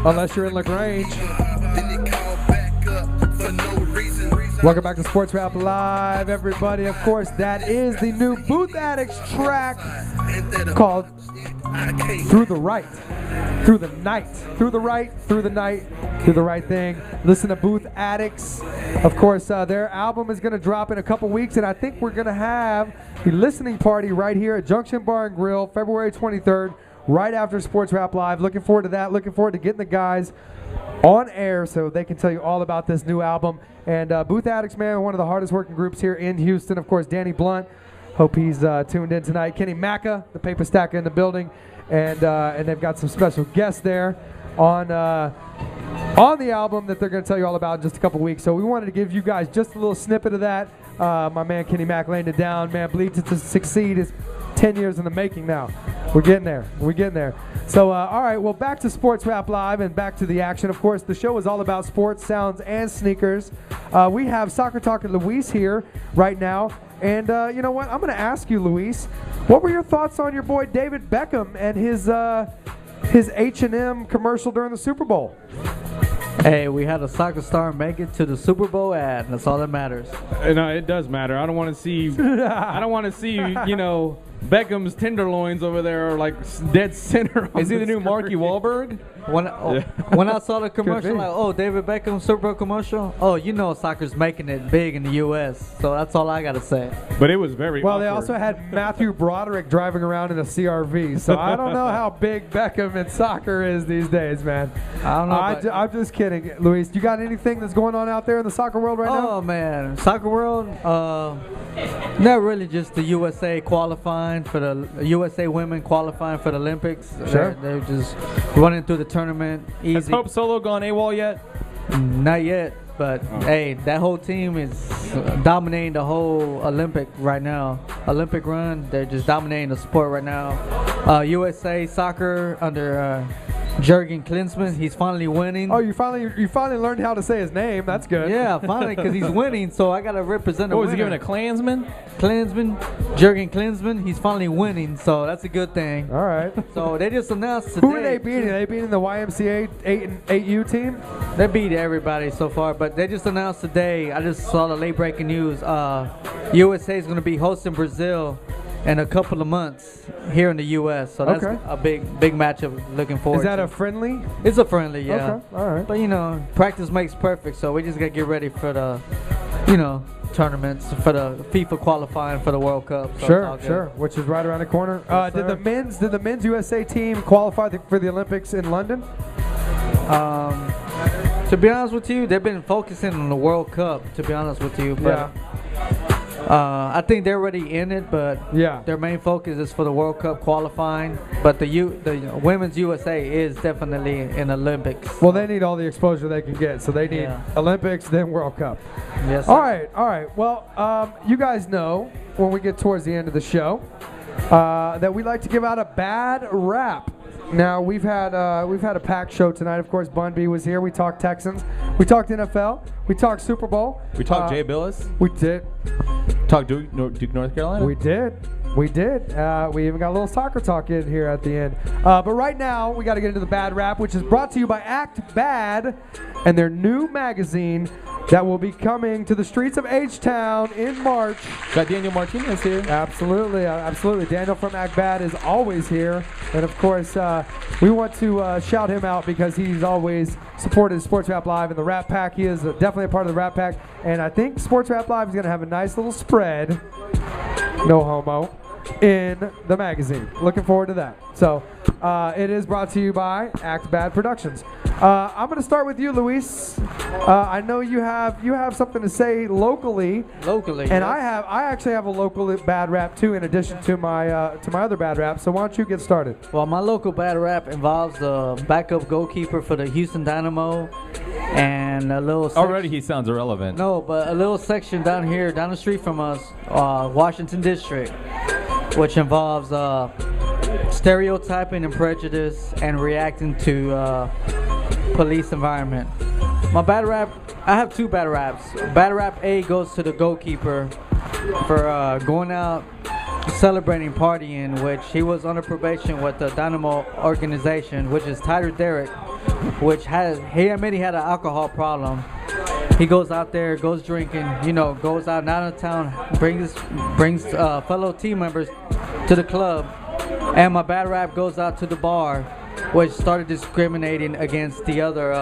unless you're in LaGrange. Welcome back to Sports Rap Live, everybody. Of course, that is the new Booth Addicts track called Through the Right. Through the Night. Through the Right, Through the Night, Do the Right Thing. Listen to Booth Addicts. Of course, their album is going to drop in a couple weeks, and I think we're going to have the listening party right here at Junction Bar and Grill, February 23rd, right after Sports Rap Live. Looking forward to that. Looking forward to getting the guys on air so they can tell you all about this new album. And Booth Addicts, man, one of the hardest working groups here in Houston. Of course, Danny Blunt. Hope he's tuned in tonight. Kenny Macca, the paper stacker in the building. And they've got some special guests there on the album that they're going to tell you all about in just a couple weeks. So we wanted to give you guys just a little snippet of that. My man Kenny Mack laying it down. Man, Bleed to Succeed is 10 years in the making now. We're getting there. We're getting there. So, all right, well, back to Sports Rap Live and back to the action. Of course, the show is all about sports, sounds, and sneakers. We have Soccer Talker Luis here right now. And you know what? I'm going to ask you, Luis, what were your thoughts on your boy David Beckham and his H&M commercial during the Super Bowl? Hey, we had a soccer star make it to the Super Bowl ad. That's all that matters. No, it does matter. I don't want to see. I don't want to see. Beckham's tenderloins over there are like dead center. Is he the new Marky Wahlberg? When I saw the commercial, like, oh, David Beckham Super Bowl commercial. Oh, you know, soccer's making it big in the U.S. So that's all I gotta say. But it was very. Well, awkward. They also had Matthew Broderick driving around in a CRV. So I don't know how big Beckham in soccer is these days, man. I don't know. I'm just kidding, Luis. You got anything that's going on out there in the soccer world right now? Oh man, soccer world. Not really. Just the USA qualifying for the USA women qualifying for the Olympics. Sure. They're just running through the tournament easy. Has Hope Solo gone AWOL yet? Not yet, but hey, that whole team is dominating the whole Olympic right now. Olympic run, they're just dominating the sport right now. USA soccer under Jurgen Klinsmann, he's finally winning. Oh, you finally learned how to say his name. That's good. Yeah, finally, because he's winning, so I gotta represent the What was he winner. giving a Klansman? Jurgen Klinsmann, he's finally winning, so that's a good thing. All right. So they just announced today. Who are they beating? Are they beating the YMCA 8U team? They beat everybody so far, but they just announced today. I just saw the late breaking news. USA is going to be hosting Brazil in a couple of months here in the U.S. So that's a big matchup. Looking forward. Is that to. A friendly? It's a friendly, yeah. Okay, all right. But practice makes perfect. So we just got to get ready for the, tournaments for the FIFA qualifying for the World Cup. So Sure. Which is right around the corner. Yes, did the men's USA team qualify for the Olympics in London? To be honest with you, they've been focusing on the World Cup. To be honest with you, but I think they're already in it. But their main focus is for the World Cup qualifying. But the women's USA is definitely in Olympics. Well, they need all the exposure they can get, so they need Olympics, then World Cup. Yes. All right. Well, you guys know when we get towards the end of the show that we like to give out a bad rap. Now we've had a packed show tonight. Of course, Bun B was here. We talked Texans. We talked NFL. We talked Super Bowl. We talked Jay Billis. We did. Talked Duke, North Carolina. We did. We even got a little soccer talk in here at the end. But right now, we got to get into the bad rap, which is brought to you by Act Bad and their new magazine that will be coming to the streets of H-Town in March. Got Daniel Martinez here. Absolutely. Daniel from Act Bad is always here. And, of course, we want to shout him out because he's always supported Sports Rap Live and the Rap Pack. He is definitely a part of the Rap Pack. And I think Sports Rap Live is going to have a nice little spread, no homo, in the magazine. Looking forward to that. So it is brought to you by Act Bad Productions. I'm going to start with you, Luis. I know you have something to say locally. Locally, and yes. I actually have a local bad rap too, in addition to my other bad rap. So why don't you get started? Well, my local bad rap involves the backup goalkeeper for the Houston Dynamo, and a little. Already, he sounds irrelevant. No, but a little section down the street from us, Washington District, which involves stereotyping and prejudice and reacting to police environment. My bad rap, I have two bad raps. Bad rap A goes to the goalkeeper for going out celebrating, partying, which he was under probation with the Dynamo organization, which is Tyler Derrick, which he admitted he had an alcohol problem. He goes out there, goes drinking, goes out of town, brings fellow team members to the club, and my bad rap goes out to the bar, which started discriminating against the other.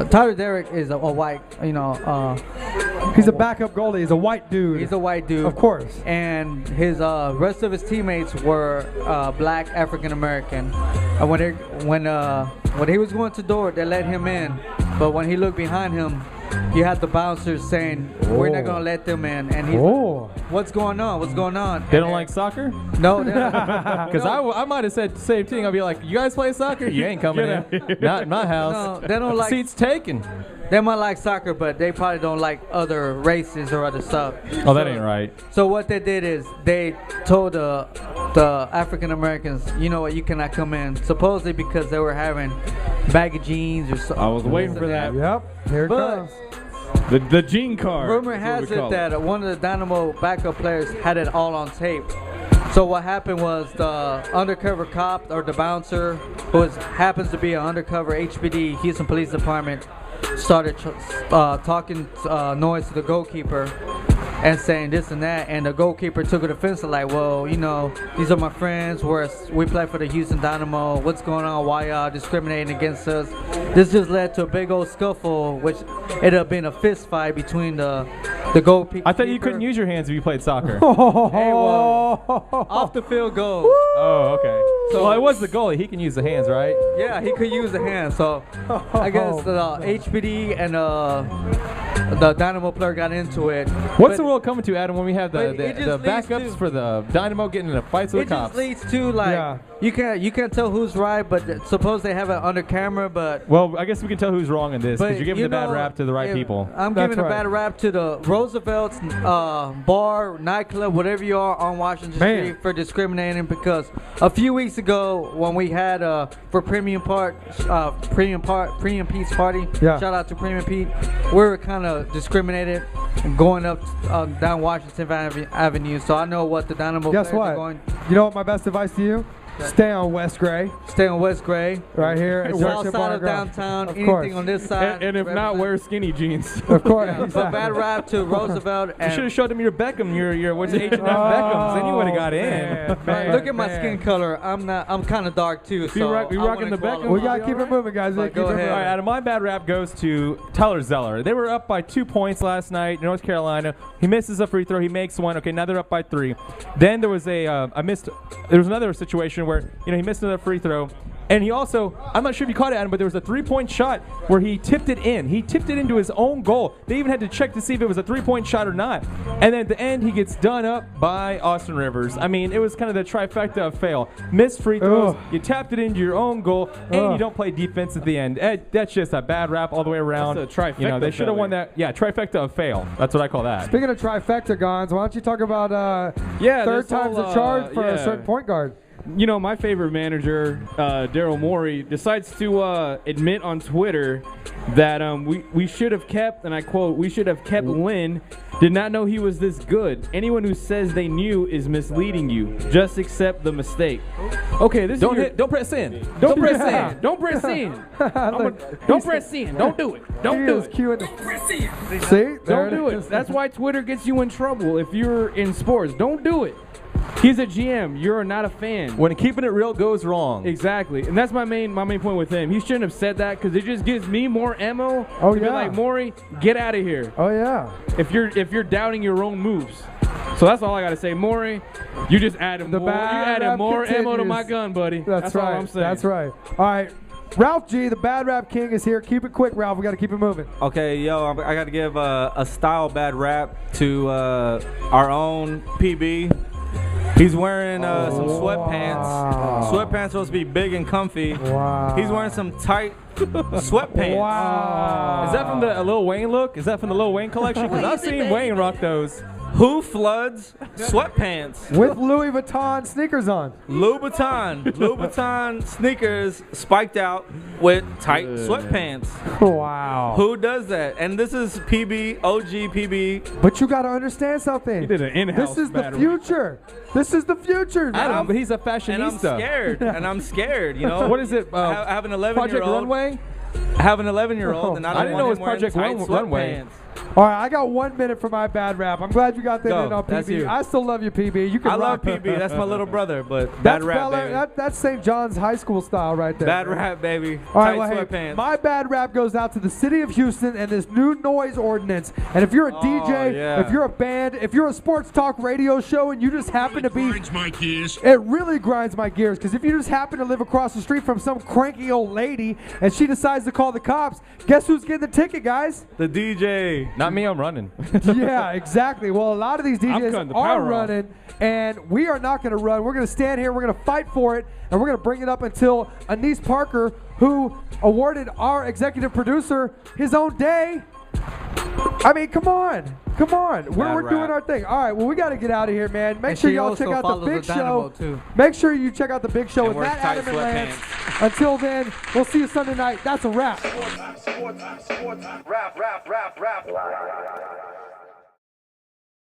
Tyler Derrick is a white, He's a backup goalie. He's a white dude. He's a white dude, of course. And his rest of his teammates were black African American. And when he was going to the door, they let him in. But when he looked behind him, you had the bouncers saying, "We're not gonna let them in." And he's like, "What's going on? What's going on?" They don't like soccer? No, Because I might have said the same thing. I'd be like, "You guys play soccer? You ain't coming in. Not in my house. No, they don't like. Seats taken." They might like soccer, but they probably don't like other races or other stuff. Oh, that ain't right. So what they did is they told the African Americans, "You know what? You cannot come in." Supposedly because they were having baggy jeans or something. I was waiting for that. Yep, here it comes. The gene card. Rumor has it that one of the Dynamo backup players had it all on tape. So what happened was the undercover cop or the bouncer, who happens to be an undercover HPD Houston Police Department, started talking noise to the goalkeeper and saying this and that, and the goalkeeper took it offensive, like, "Well, these are my friends. We play for the Houston Dynamo. What's going on? Why y'all discriminating against us?" This just led to a big old scuffle, which ended up being a fist fight between the goalkeeper. I thought you couldn't use your hands if you played soccer. Hey, well, off the field goal. Oh, okay. So well, it was the goalie. He can use the hands, right? Yeah, he could use the hands. So I guess the HPD and the Dynamo player got into it. What's the world coming to, Adam, when we have the But it just leads backups to- for the Dynamo getting into fights with It the cops? just leads to you can't tell who's right, but suppose they have it under camera, but. Well, I guess we can tell who's wrong in this because But you're giving the bad rap to the right people. I'm That's giving a right. bad rap to the Roosevelt's bar, nightclub, whatever you are on Washington Man. Street for discriminating, because a few weeks ago when we had for Premium Pete's party, Yeah. shout out to Premium Pete, we were kind of discriminated going up down Washington Avenue. So I know what the Dynamo Guess players what? are going. You know what my best advice to you? Stay on West Gray, Stay on West Gray. right here. At South Junction side Bar of Grill. downtown. Of Anything course. on this side. And if not, wear skinny jeans. Of course. Yeah, so exactly. bad rap to Roosevelt. You And should have showed him your Beckham, your what's it, H&M Beckhams, then you would have got in. Man, look at my man. skin color. I'm kind of dark too. So we I rocking wanna the Beckham? qualify. We gotta keep it moving, guys. But Keep go it ahead. moving. All right, Adam, my bad rap goes to Tyler Zeller. They were up by 2 points last night in North Carolina. He misses a free throw. He makes one. Okay, now they're up by 3. Then there was there was another situation where, he missed another free throw. And he also, I'm not sure if you caught it, Adam, but there was a 3-point shot where he tipped it in. He tipped it into his own goal. They even had to check to see if it was a 3-point shot or not. And then at the end, he gets done up by Austin Rivers. I mean, it was kind of the trifecta of fail. Missed free throws, Ugh. you tapped it into your own goal, and Ugh. you don't play defense at the end. That's just a bad rap all the way around. That's a trifecta They should have won that. Yeah, trifecta of fail. That's what I call that. Speaking of trifecta, Gons, why don't you talk about Yeah, third this time's whole, a charge for a yeah. certain point guard? My favorite manager, Daryl Morey, decides to admit on Twitter that we should have kept, and I quote, "We should have kept Lynn. Did not know he was this good. Anyone who says they knew is misleading you. Just accept the mistake." Okay, this Don't is don't press in. Don't press Yeah. in. Don't press in. Look, Don't press in. Don't do it. Don't he do is it. queuing. See? There Don't do it. That's why Twitter gets you in trouble if you're in sports. Don't do it. He's a GM. You're not a fan. When keeping it real goes wrong. Exactly, and that's my main point with him. He shouldn't have said that because it just gives me more ammo Oh, to be yeah. like, Maury, get out of here. Oh, yeah. If you're doubting your own moves. So that's all I gotta say, Maury. You just added The more. You bad added rap more ammo to continues. my gun, buddy. That's right. all I'm saying. That's right. All right. Ralph G, the bad rap king, is here. Keep it quick, Ralph. We got to keep it moving. Okay, I got to give a style bad rap to our own PB. He's wearing some sweatpants. Wow. Sweatpants supposed to be big and comfy. Wow. He's wearing some tight sweatpants. Wow. Is that from the Lil Wayne look? Is that from the Lil Wayne collection? Because I've seen Wayne rock those. Who floods sweatpants? With Louis Vuitton sneakers on. Louboutin sneakers spiked out with tight sweatpants. Wow. Who does that? And this is PB, OG PB. But you got to understand something. He did an in-house This is the battle. future. This is the future. Adam, but he's a And fashionista. I'm scared. And I'm scared, you know? What is it? I have an 11-year-old. Project Runway? I have an 11-year-old, and I don't I didn't know want it him was Project wearing tight Runway. sweatpants. All right, I got 1 minute for my bad rap. I'm glad you got that Go, in on that's PB. you. I still love you, PB. You can I love rock. PB. That's my little brother, but That's bad rap, baby. That's St. John's High School style right there. Bad rap, baby. All right, Tight well, hey, sweatpants. my bad rap goes out to the city of Houston and this new noise ordinance. And if you're a DJ, yeah. if you're a band, if you're a sports talk radio show and you just happen to be, it really grinds my gears. Because if you just happen to live across the street from some cranky old lady and she decides to call the cops, guess who's getting the ticket, guys? The DJ. Not me, I'm running. Yeah, exactly. Well, a lot of these cutting DJs the are power off. running, and we are not going to run. We're going to stand here. We're going to fight for it, and we're going to bring it up until Anise Parker, who awarded our executive producer his own day. I mean, come on. Come on. We're doing our thing. All right, well, we got to get out of here, man. Make And sure she y'all check also out the follows big the Dynamo, show. too. Make sure you check out the big show And with wear Matt, tight Adam, and Lance. sweatpants. Until then, we'll see you Sunday night. That's a wrap. Rap.